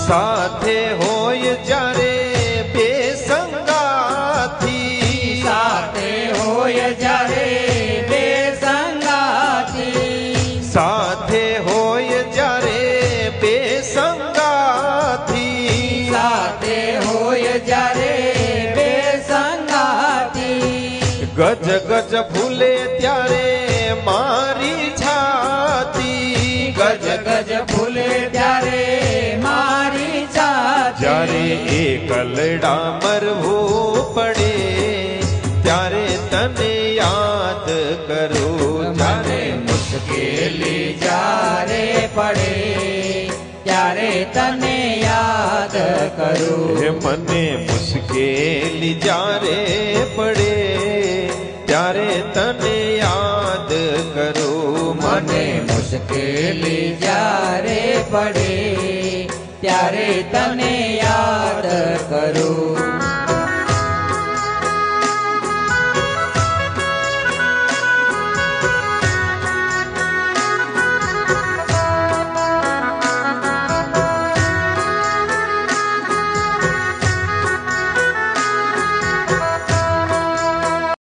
સાથે હોય જ્યારે બે સંગાથી, સાથે હોય જ્યારે બે સંગાથી, સાથે હોય જ્યારે બે સંગાથી, સાથે હોય જ્યારે બે સંગાથી, ગજ ગજ ફૂલે ત્યારે મારી છાતી, ગજ ગજ ફૂલે ત્યારે મારી છાતી, જ્યારે એકલડા મરવું પડે ત્યારે તને યાદ કરું, મને મુશ્કેલી જ્યારે પડે ત્યારે તને યાદ કરું, હે મને મુશ્કેલી જ્યારે પડે ત્યારે તને યાદ કરું, મને મુશ્કેલી જ્યારે પડે ત્યારે તને યાદ કરું.